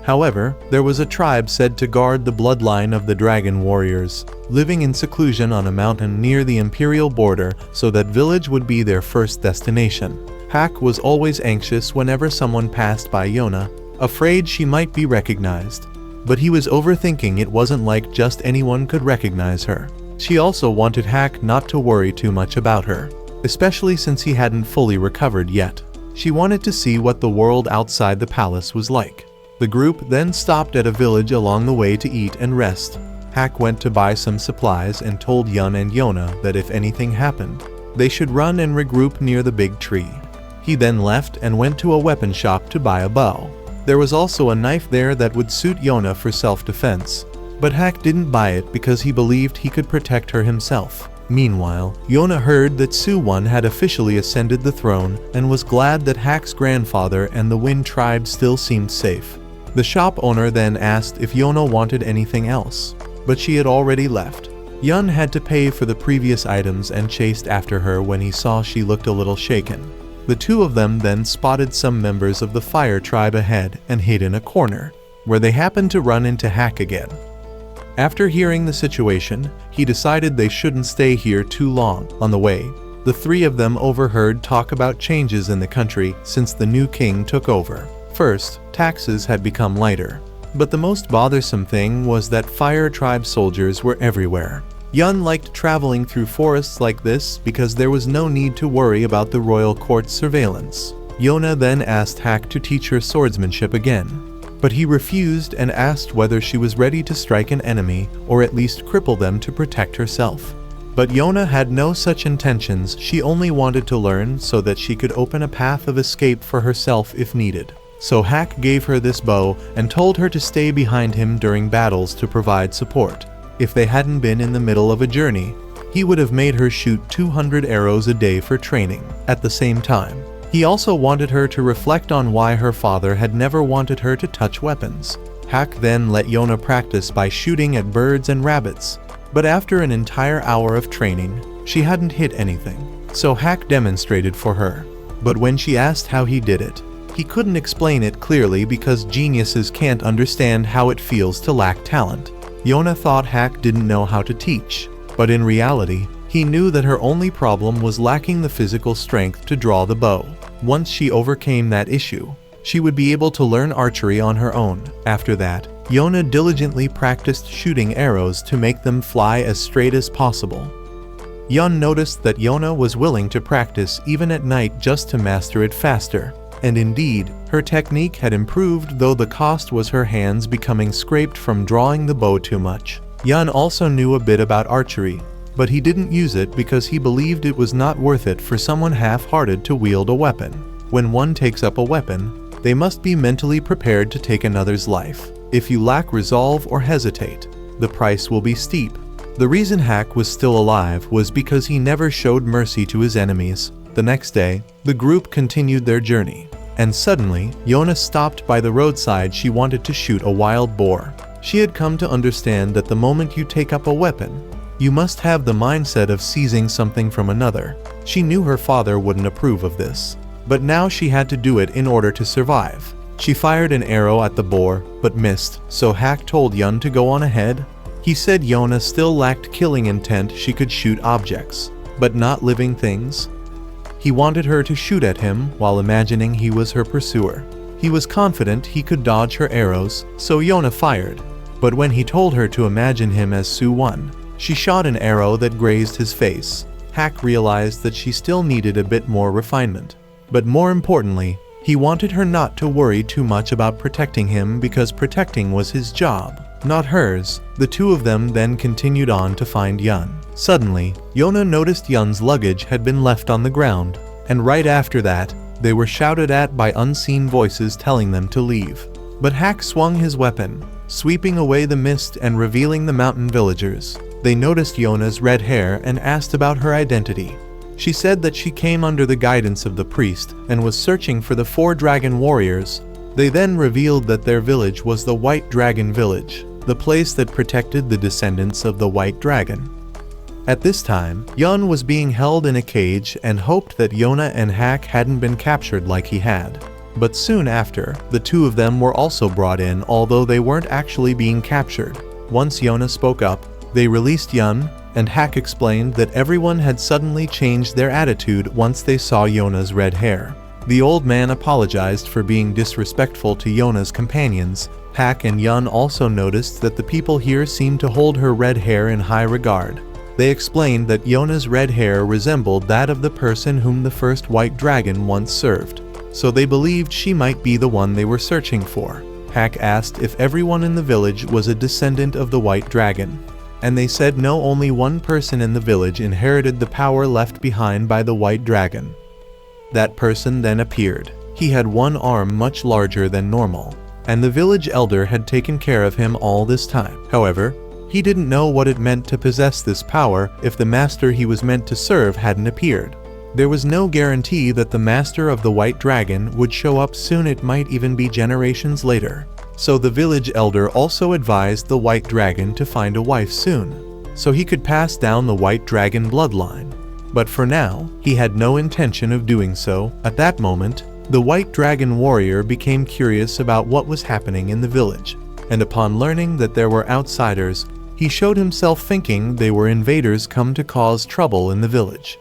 However, there was a tribe said to guard the bloodline of the dragon warriors, living in seclusion on a mountain near the imperial border, so that village would be their first destination. Hack was always anxious whenever someone passed by Yona, afraid she might be recognized. But he was overthinking. It wasn't like just anyone could recognize her. She also wanted Hack not to worry too much about her, especially since he hadn't fully recovered yet. She wanted to see what the world outside the palace was like. The group then stopped at a village along the way to eat and rest. Hack went to buy some supplies and told Yun and Yona that if anything happened, they should run and regroup near the big tree. He then left and went to a weapon shop to buy a bow. There was also a knife there that would suit Yona for self-defense, but Hack didn't buy it because he believed he could protect her himself. Meanwhile, Yona heard that Su-1 had officially ascended the throne and was glad that Hack's grandfather and the Wind tribe still seemed safe. The shop owner then asked if Yona wanted anything else, but she had already left. Yun had to pay for the previous items and chased after her when he saw she looked a little shaken. The two of them then spotted some members of the Fire tribe ahead and hid in a corner, where they happened to run into Hack again. After hearing the situation, he decided they shouldn't stay here too long. On the way, the three of them overheard talk about changes in the country since the new king took over. First, taxes had become lighter, but the most bothersome thing was that Fire tribe soldiers were everywhere. Yun liked traveling through forests like this because there was no need to worry about the royal court's surveillance. Yona then asked Hack to teach her swordsmanship again, but he refused and asked whether she was ready to strike an enemy or at least cripple them to protect herself. But Yona had no such intentions. She only wanted to learn so that she could open a path of escape for herself if needed. So Hack gave her this bow and told her to stay behind him during battles to provide support. If they hadn't been in the middle of a journey, he would have made her shoot 200 arrows a day for training. At the same time, he also wanted her to reflect on why her father had never wanted her to touch weapons. Hack then let Yona practice by shooting at birds and rabbits, but after an entire hour of training, she hadn't hit anything. So Hack demonstrated for her. But when she asked how he did it, he couldn't explain it clearly because geniuses can't understand how it feels to lack talent. Yona thought Hack didn't know how to teach, but in reality, he knew that her only problem was lacking the physical strength to draw the bow. Once she overcame that issue, she would be able to learn archery on her own. After that, Yona diligently practiced shooting arrows to make them fly as straight as possible. Yun noticed that Yona was willing to practice even at night just to master it faster. And indeed, her technique had improved, though the cost was her hands becoming scraped from drawing the bow too much. Yun also knew a bit about archery, but he didn't use it because he believed it was not worth it for someone half-hearted to wield a weapon. When one takes up a weapon, they must be mentally prepared to take another's life. If you lack resolve or hesitate, the price will be steep. The reason Hack was still alive was because he never showed mercy to his enemies. The next day, the group continued their journey, and suddenly, Yona stopped by the roadside. She wanted to shoot a wild boar. She had come to understand that the moment you take up a weapon, you must have the mindset of seizing something from another. She knew her father wouldn't approve of this, but now she had to do it in order to survive. She fired an arrow at the boar, but missed, so Hack told Yun to go on ahead. He said Yona still lacked killing intent. She could shoot objects, but not living things. He wanted her to shoot at him while imagining he was her pursuer. He was confident he could dodge her arrows, so Yona fired. But when he told her to imagine him as Su-1, she shot an arrow that grazed his face. Hack realized that she still needed a bit more refinement. But more importantly, he wanted her not to worry too much about protecting him because protecting was his job, not hers. The two of them then continued on to find Yun. Suddenly, Yona noticed Yun's luggage had been left on the ground, and right after that, they were shouted at by unseen voices telling them to leave. But Hack swung his weapon, sweeping away the mist and revealing the mountain villagers. They noticed Yona's red hair and asked about her identity. She said that she came under the guidance of the priest and was searching for the 4 dragon warriors. They then revealed that their village was the White Dragon Village, the place that protected the descendants of the White Dragon. At this time, Yun was being held in a cage and hoped that Yona and Hack hadn't been captured like he had. But soon after, the two of them were also brought in, although they weren't actually being captured. Once Yona spoke up, they released Yun, and Hack explained that everyone had suddenly changed their attitude once they saw Yona's red hair. The old man apologized for being disrespectful to Yona's companions. Hack and Yun also noticed that the people here seemed to hold her red hair in high regard. They explained that Yona's red hair resembled that of the person whom the first white dragon once served, so they believed she might be the one they were searching for. Hack asked if everyone in the village was a descendant of the white dragon, and they said no, only one person in the village inherited the power left behind by the white dragon. That person then appeared. He had one arm much larger than normal, and the village elder had taken care of him all this time. However, he didn't know what it meant to possess this power if the master he was meant to serve hadn't appeared. There was no guarantee that the master of the white dragon would show up soon, it might even be generations later. So the village elder also advised the white dragon to find a wife soon, so he could pass down the white dragon bloodline. But for now, he had no intention of doing so. At that moment, the white dragon warrior became curious about what was happening in the village, and upon learning that there were outsiders, he showed himself, thinking they were invaders come to cause trouble in the village.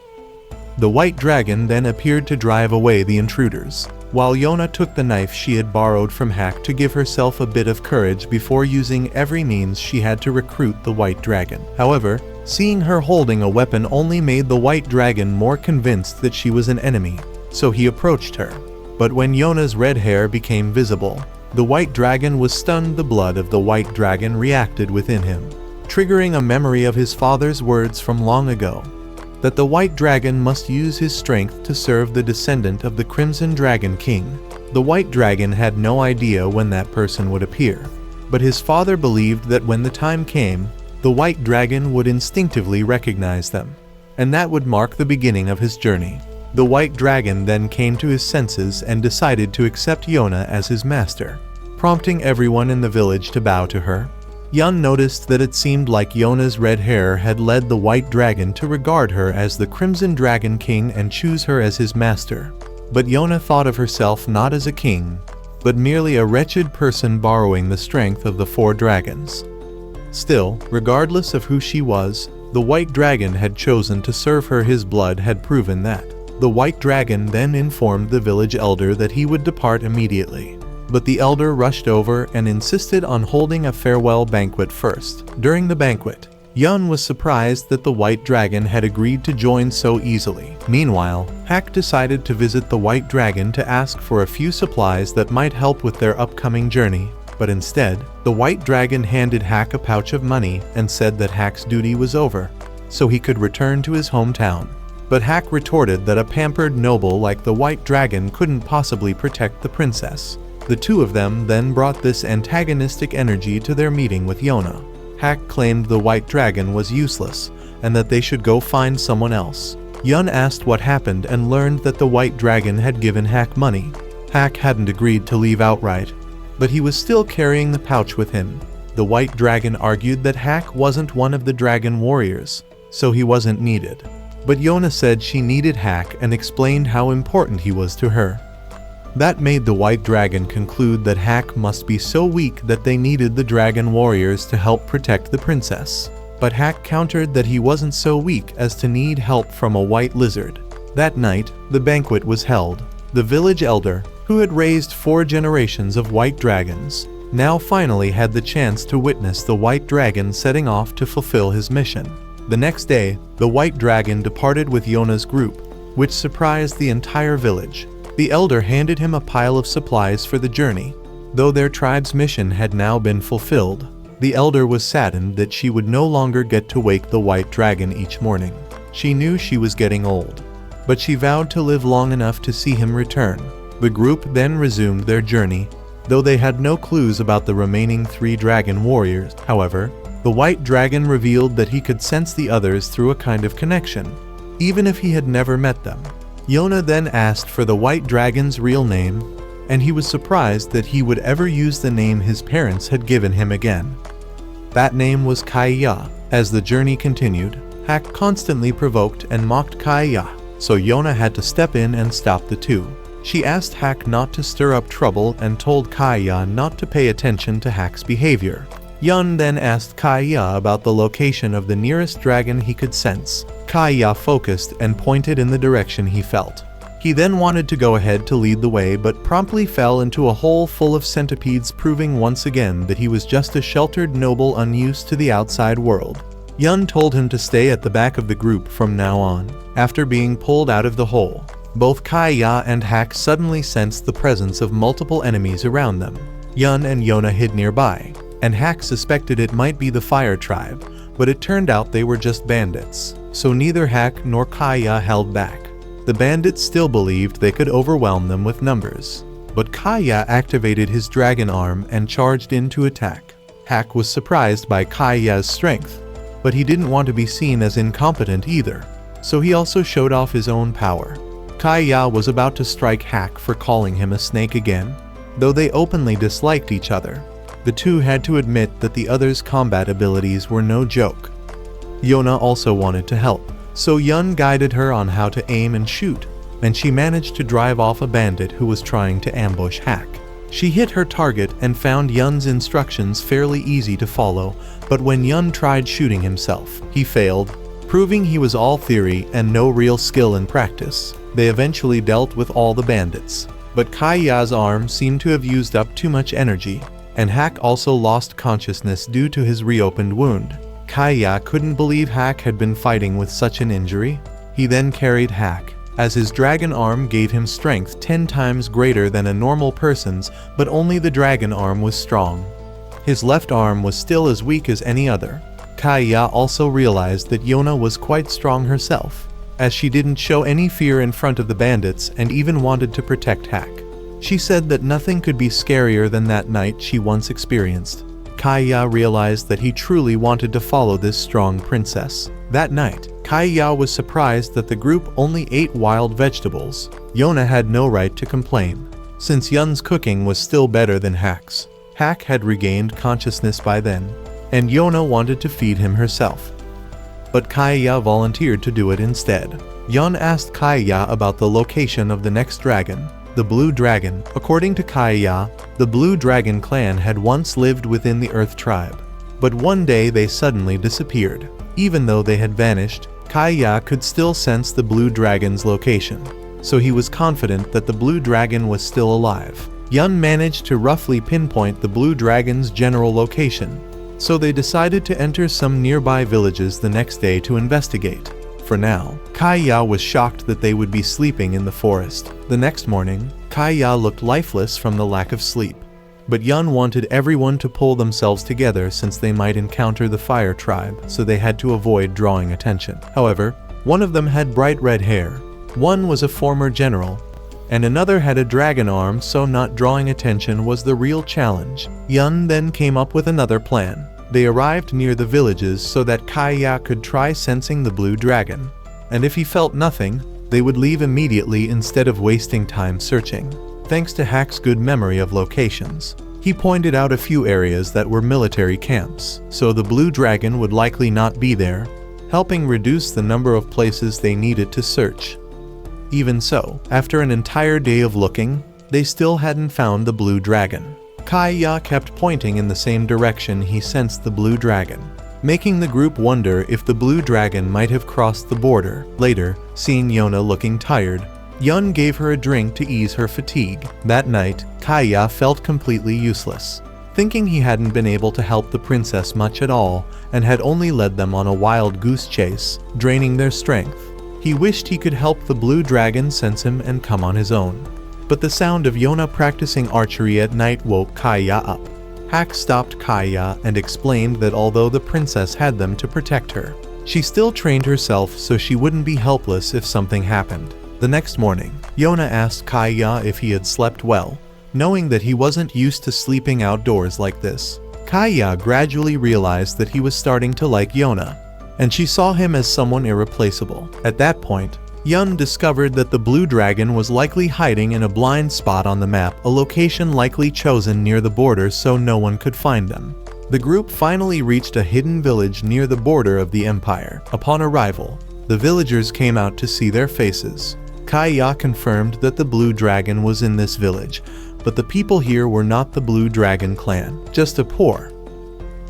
The white dragon then appeared to drive away the intruders, while Yona took the knife she had borrowed from Hack to give herself a bit of courage before using every means she had to recruit the white dragon. However, seeing her holding a weapon only made the white dragon more convinced that she was an enemy, so he approached her. But when Yona's red hair became visible, the white dragon was stunned. The blood of the white dragon reacted within him, triggering a memory of his father's words from long ago, that the white dragon must use his strength to serve the descendant of the Crimson Dragon King. The white dragon had no idea when that person would appear, but his father believed that when the time came, the white dragon would instinctively recognize them, and that would mark the beginning of his journey. The white dragon then came to his senses and decided to accept Yona as his master, prompting everyone in the village to bow to her. Yun noticed that it seemed like Yona's red hair had led the white dragon to regard her as the Crimson Dragon King and choose her as his master. But Yona thought of herself not as a king, but merely a wretched person borrowing the strength of the four dragons. Still, regardless of who she was, the white dragon had chosen to serve her. His blood had proven that. The white dragon then informed the village elder that he would depart immediately. But the elder rushed over and insisted on holding a farewell banquet first. During the banquet, Yun was surprised that the white dragon had agreed to join so easily. Meanwhile, Hack decided to visit the white dragon to ask for a few supplies that might help with their upcoming journey. But instead, the white dragon handed Hack a pouch of money and said that Hack's duty was over, so he could return to his hometown. But Hack retorted that a pampered noble like the white dragon couldn't possibly protect the princess. The two of them then brought this antagonistic energy to their meeting with Yona. Hack claimed the white dragon was useless, and that they should go find someone else. Yun asked what happened and learned that the white dragon had given Hack money. Hack hadn't agreed to leave outright, but he was still carrying the pouch with him. The white dragon argued that Hack wasn't one of the dragon warriors, so he wasn't needed. But Yona said she needed Hack and explained how important he was to her. That made the white dragon conclude that Hack must be so weak that they needed the dragon warriors to help protect the princess. But Hack countered that he wasn't so weak as to need help from a white lizard. That night, the banquet was held. The village elder, who had raised 4 generations of white dragons, now finally had the chance to witness the white dragon setting off to fulfill his mission. The next day, the white dragon departed with Yona's group, which surprised the entire village. The elder handed him a pile of supplies for the journey. Though their tribe's mission had now been fulfilled, the elder was saddened that she would no longer get to wake the white dragon each morning. She knew she was getting old, but she vowed to live long enough to see him return. The group then resumed their journey, though they had no clues about the remaining 3 dragon warriors. However, the white dragon revealed that he could sense the others through a kind of connection, even if he had never met them. Yona then asked for the white dragon's real name, and he was surprised that he would ever use the name his parents had given him again. That name was Kaiya. As the journey continued, Hack constantly provoked and mocked Kaiya, so Yona had to step in and stop the two. She asked Hack not to stir up trouble and told Kaya not to pay attention to Hack's behavior. Yun then asked Kaya about the location of the nearest dragon he could sense. Kaya focused and pointed in the direction he felt. He then wanted to go ahead to lead the way but promptly fell into a hole full of centipedes, proving once again that he was just a sheltered noble unused to the outside world. Yun told him to stay at the back of the group from now on. After being pulled out of the hole, both Kaya and Hack suddenly sensed the presence of multiple enemies around them. Yun and Yona hid nearby, and Hack suspected it might be the Fire Tribe, but it turned out they were just bandits, so neither Hack nor Kaya held back. The bandits still believed they could overwhelm them with numbers, but Kaya activated his dragon arm and charged in to attack. Hack was surprised by Kaya's strength, but he didn't want to be seen as incompetent either, so he also showed off his own power. Kaya was about to strike Hack for calling him a snake again. Though they openly disliked each other, the two had to admit that the other's combat abilities were no joke. Yona also wanted to help, so Yun guided her on how to aim and shoot, and she managed to drive off a bandit who was trying to ambush Hack. She hit her target and found Yun's instructions fairly easy to follow, but when Yun tried shooting himself, he failed, proving he was all theory and no real skill in practice. They eventually dealt with all the bandits, but Kaya's arm seemed to have used up too much energy, and Hack also lost consciousness due to his reopened wound. Kaya couldn't believe Hack had been fighting with such an injury. He then carried Hack, as his dragon arm gave him strength 10 times greater than a normal person's, but only the dragon arm was strong. His left arm was still as weak as any other. Kaya also realized that Yona was quite strong herself, as she didn't show any fear in front of the bandits and even wanted to protect Hack. She said that nothing could be scarier than that night she once experienced. Kaya realized that he truly wanted to follow this strong princess. That night, Kaya was surprised that the group only ate wild vegetables. Yona had no right to complain, since Yun's cooking was still better than Hack's. Hack had regained consciousness by then, and Yona wanted to feed him herself, but Kaya volunteered to do it instead. Yun asked Kaya about the location of the next dragon, the Blue Dragon. According to Kaya, the Blue Dragon clan had once lived within the Earth Tribe, but one day they suddenly disappeared. Even though they had vanished, Kaya could still sense the Blue Dragon's location, so he was confident that the Blue Dragon was still alive. Yun managed to roughly pinpoint the Blue Dragon's general location, so they decided to enter some nearby villages the next day to investigate. For now, Kaya was shocked that they would be sleeping in the forest. The next morning, Kaya looked lifeless from the lack of sleep, but Yun wanted everyone to pull themselves together since they might encounter the Fire Tribe, so they had to avoid drawing attention. However, one of them had bright red hair, one was a former general, and another had a dragon arm, so not drawing attention was the real challenge. Yun then came up with another plan. They arrived near the villages so that Kaya could try sensing the Blue Dragon, and if he felt nothing, they would leave immediately instead of wasting time searching. Thanks to Hack's good memory of locations, he pointed out a few areas that were military camps, so the Blue Dragon would likely not be there, helping reduce the number of places they needed to search. Even so, after an entire day of looking, they still hadn't found the Blue Dragon. Kaya kept pointing in the same direction he sensed the Blue Dragon, making the group wonder if the Blue Dragon might have crossed the border. Later, seeing Yona looking tired, Yun gave her a drink to ease her fatigue. That night, Kaya felt completely useless, thinking he hadn't been able to help the princess much at all and had only led them on a wild goose chase, draining their strength. He wished he could help the Blue Dragon sense him and come on his own. But the sound of Yona practicing archery at night woke Kaya up. Hack stopped Kaya and explained that although the princess had them to protect her, she still trained herself so she wouldn't be helpless if something happened. The next morning, Yona asked Kaya if he had slept well, knowing that he wasn't used to sleeping outdoors like this. Kaya gradually realized that he was starting to like Yona, and she saw him as someone irreplaceable. At that point, Yun discovered that the Blue Dragon was likely hiding in a blind spot on the map, a location likely chosen near the border so no one could find them. The group finally reached a hidden village near the border of the empire. Upon arrival, the villagers came out to see their faces. Kaya confirmed that the blue dragon was in this village, but the people here were not the blue dragon clan, just a poor,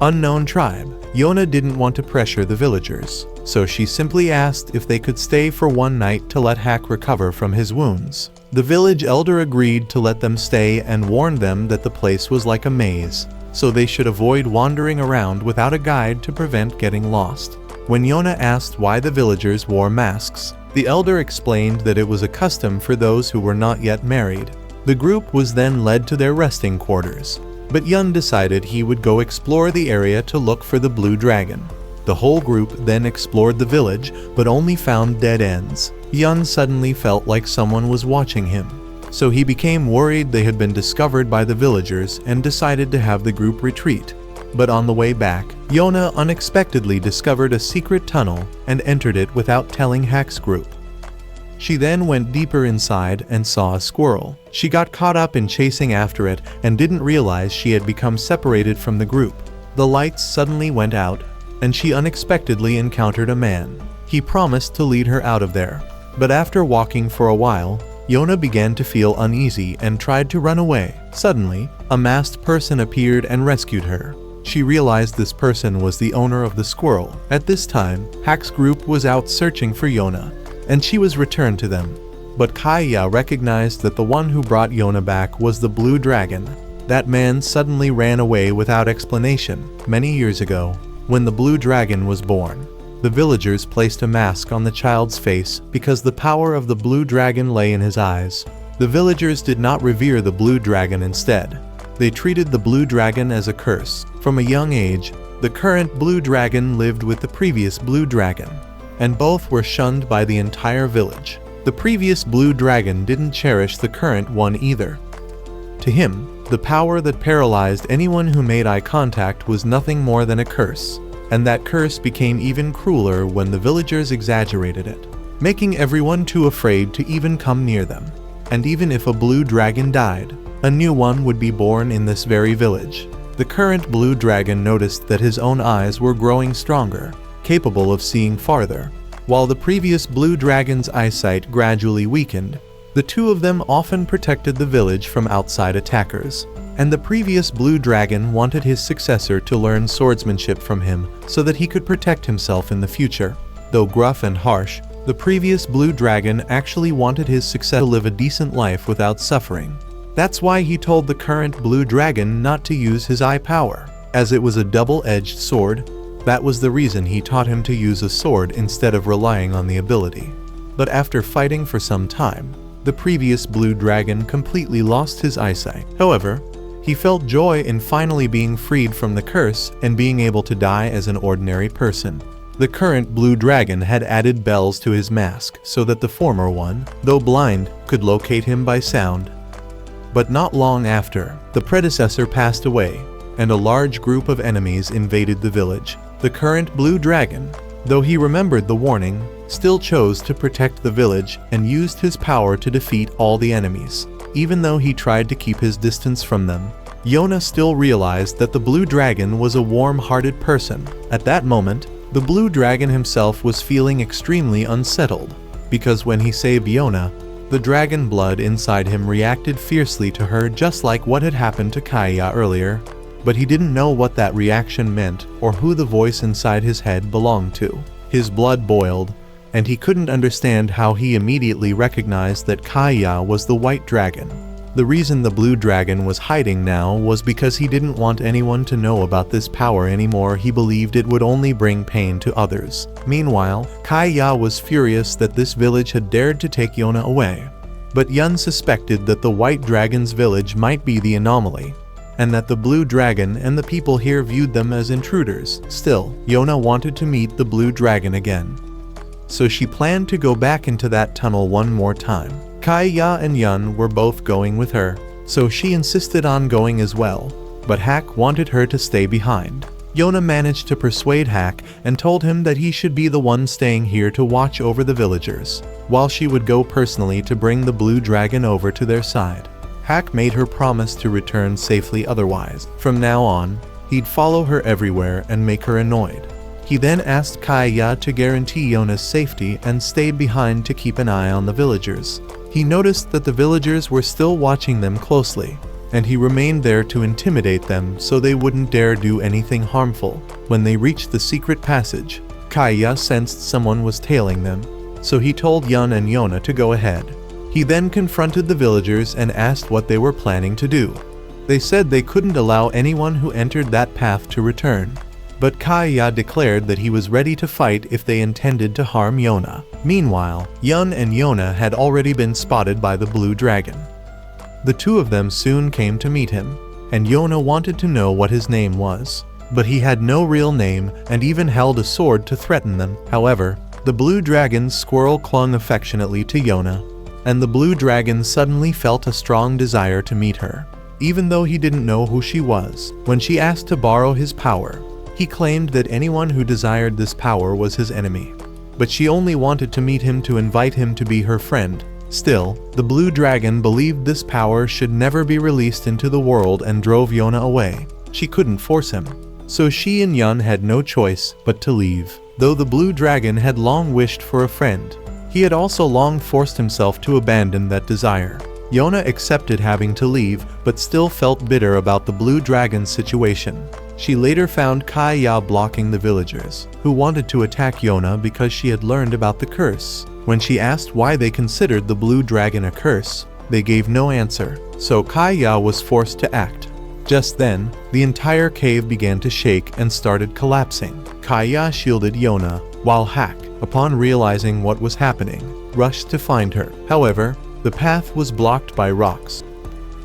unknown tribe. Yona didn't want to pressure the villagers, so she simply asked if they could stay for one night to let Hack recover from his wounds. The village elder agreed to let them stay and warned them that the place was like a maze, so they should avoid wandering around without a guide to prevent getting lost. When Yona asked why the villagers wore masks, the elder explained that it was a custom for those who were not yet married. The group was then led to their resting quarters, but Yun decided he would go explore the area to look for the blue dragon. The whole group then explored the village, but only found dead ends. Yun suddenly felt like someone was watching him, so he became worried they had been discovered by the villagers and decided to have the group retreat. But on the way back, Yona unexpectedly discovered a secret tunnel and entered it without telling Hack's group. She then went deeper inside and saw a squirrel. She got caught up in chasing after it and didn't realize she had become separated from the group. The lights suddenly went out, and she unexpectedly encountered a man. He promised to lead her out of there. But after walking for a while, Yona began to feel uneasy and tried to run away. Suddenly, a masked person appeared and rescued her. She realized this person was the owner of the squirrel. At this time, Hack's group was out searching for Yona, and she was returned to them. But Kaya recognized that the one who brought Yona back was the blue dragon. That man suddenly ran away without explanation. Many years ago, when the blue dragon was born, the villagers placed a mask on the child's face because the power of the blue dragon lay in his eyes. The villagers did not revere the blue dragon instead. They treated the blue dragon as a curse. From a young age, the current blue dragon lived with the previous blue dragon, and both were shunned by the entire village. The previous blue dragon didn't cherish the current one either. To him, the power that paralyzed anyone who made eye contact was nothing more than a curse, and that curse became even crueler when the villagers exaggerated it, making everyone too afraid to even come near them. And even if a blue dragon died, a new one would be born in this very village. The current blue dragon noticed that his own eyes were growing stronger, capable of seeing farther. While the previous blue dragon's eyesight gradually weakened, the two of them often protected the village from outside attackers. And the previous blue dragon wanted his successor to learn swordsmanship from him so that he could protect himself in the future. Though gruff and harsh, the previous blue dragon actually wanted his successor to live a decent life without suffering. That's why he told the current blue dragon not to use his eye power, as it was a double-edged sword. That was the reason he taught him to use a sword instead of relying on the ability. But after fighting for some time, the previous blue dragon completely lost his eyesight. However, he felt joy in finally being freed from the curse and being able to die as an ordinary person. The current blue dragon had added bells to his mask so that the former one, though blind, could locate him by sound. But not long after, the predecessor passed away, and a large group of enemies invaded the village. The current blue dragon, though he remembered the warning, still chose to protect the village and used his power to defeat all the enemies. Even though he tried to keep his distance from them, Yona still realized that the blue dragon was a warm-hearted person. At that moment, the blue dragon himself was feeling extremely unsettled, because when he saved Yona, the dragon blood inside him reacted fiercely to her, just like what had happened to Kaya earlier. But he didn't know what that reaction meant or who the voice inside his head belonged to. His blood boiled, and he couldn't understand how he immediately recognized that Kaya was the white dragon. The reason the blue dragon was hiding now was because he didn't want anyone to know about this power anymore. He believed it would only bring pain to others. Meanwhile, Kaya was furious that this village had dared to take Yona away. But Yun suspected that the white dragon's village might be the anomaly, and that the blue dragon and the people here viewed them as intruders. Still, Yona wanted to meet the blue dragon again, so she planned to go back into that tunnel one more time. Kaya and Yun were both going with her, so she insisted on going as well, but Hack wanted her to stay behind. Yona managed to persuade Hack and told him that he should be the one staying here to watch over the villagers, while she would go personally to bring the blue dragon over to their side. Hack made her promise to return safely otherwise. From now on, he'd follow her everywhere and make her annoyed. He then asked Kaiya to guarantee Yona's safety and stayed behind to keep an eye on the villagers. He noticed that the villagers were still watching them closely, and he remained there to intimidate them so they wouldn't dare do anything harmful. When they reached the secret passage, Kaiya sensed someone was tailing them, so he told Yun and Yona to go ahead. He then confronted the villagers and asked what they were planning to do. They said they couldn't allow anyone who entered that path to return, but Kaiya declared that he was ready to fight if they intended to harm Yona. Meanwhile, Yun and Yona had already been spotted by the blue dragon. The two of them soon came to meet him, and Yona wanted to know what his name was, but he had no real name and even held a sword to threaten them. However, the blue dragon's squirrel clung affectionately to Yona, and the blue dragon suddenly felt a strong desire to meet her, even though he didn't know who she was. When she asked to borrow his power, he claimed that anyone who desired this power was his enemy, but she only wanted to meet him to invite him to be her friend. Still, the blue dragon believed this power should never be released into the world and drove Yona away. She couldn't force him, so she and Yun had no choice but to leave. Though the blue dragon had long wished for a friend, he had also long forced himself to abandon that desire. Yona accepted having to leave, but still felt bitter about the blue dragon's situation. She later found Kaiya blocking the villagers, who wanted to attack Yona because she had learned about the curse. When she asked why they considered the blue dragon a curse, they gave no answer, so Kaiya was forced to act. Just then, the entire cave began to shake and started collapsing. Kaiya shielded Yona, while Hack, upon realizing what was happening, rushed to find her. However, the path was blocked by rocks,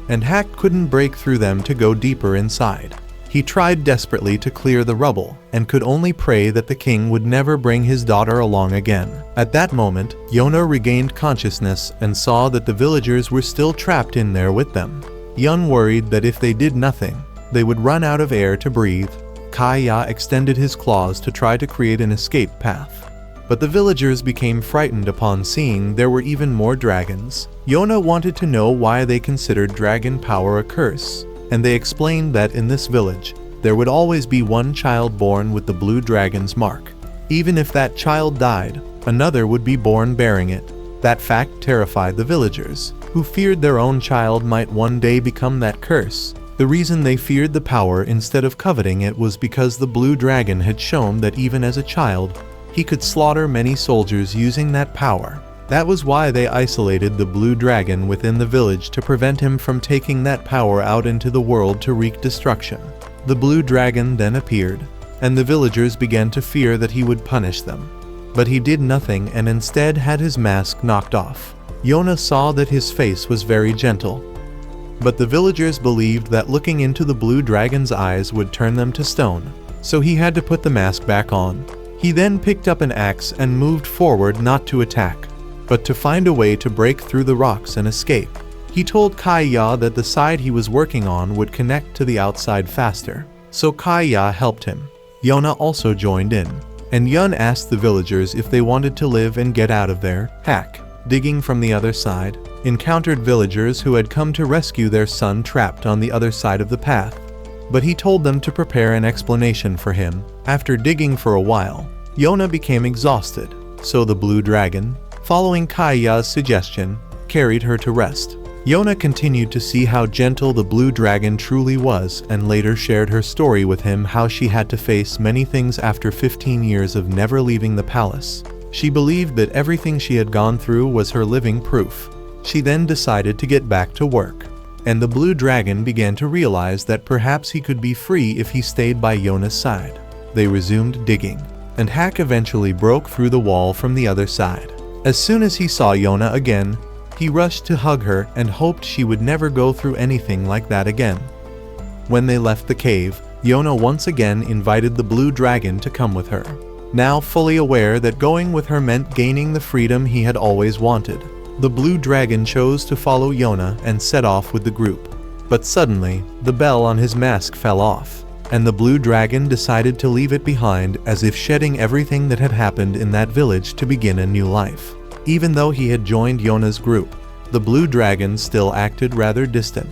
and Hack couldn't break through them to go deeper inside. He tried desperately to clear the rubble, and could only pray that the king would never bring his daughter along again. At that moment, Yona regained consciousness and saw that the villagers were still trapped in there with them. Yun worried that if they did nothing, they would run out of air to breathe. Kaiya extended his claws to try to create an escape path, but the villagers became frightened upon seeing there were even more dragons. Yona wanted to know why they considered dragon power a curse, and they explained that in this village, there would always be one child born with the blue dragon's mark. Even if that child died, another would be born bearing it. That fact terrified the villagers, who feared their own child might one day become that curse. The reason they feared the power instead of coveting it was because the blue dragon had shown that even as a child, he could slaughter many soldiers using that power. That was why they isolated the blue dragon within the village to prevent him from taking that power out into the world to wreak destruction. The blue dragon then appeared, and the villagers began to fear that he would punish them. But he did nothing and instead had his mask knocked off. Yona saw that his face was very gentle, but the villagers believed that looking into the blue dragon's eyes would turn them to stone, so he had to put the mask back on. He then picked up an axe and moved forward, not to attack, but to find a way to break through the rocks and escape. He told Kaiya that the side he was working on would connect to the outside faster, so Kaiya helped him. Yona also joined in, and Yun asked the villagers if they wanted to live and get out of there. Hack, digging from the other side, encountered villagers who had come to rescue their son trapped on the other side of the path, but he told them to prepare an explanation for him. After digging for a while, Yona became exhausted, so the blue dragon, following Kaiya's suggestion, carried her to rest. Yona continued to see how gentle the blue dragon truly was and later shared her story with him, how she had to face many things after 15 years of never leaving the palace. She believed that everything she had gone through was her living proof. She then decided to get back to work, and the blue dragon began to realize that perhaps he could be free if he stayed by Yona's side. They resumed digging, and Hack eventually broke through the wall from the other side. As soon as he saw Yona again, he rushed to hug her and hoped she would never go through anything like that again. When they left the cave, Yona once again invited the blue dragon to come with her, now fully aware that going with her meant gaining the freedom he had always wanted. The blue dragon chose to follow Yona and set off with the group. But suddenly, the bell on his mask fell off, and the blue dragon decided to leave it behind, as if shedding everything that had happened in that village to begin a new life. Even though he had joined Yona's group, the blue dragon still acted rather distant.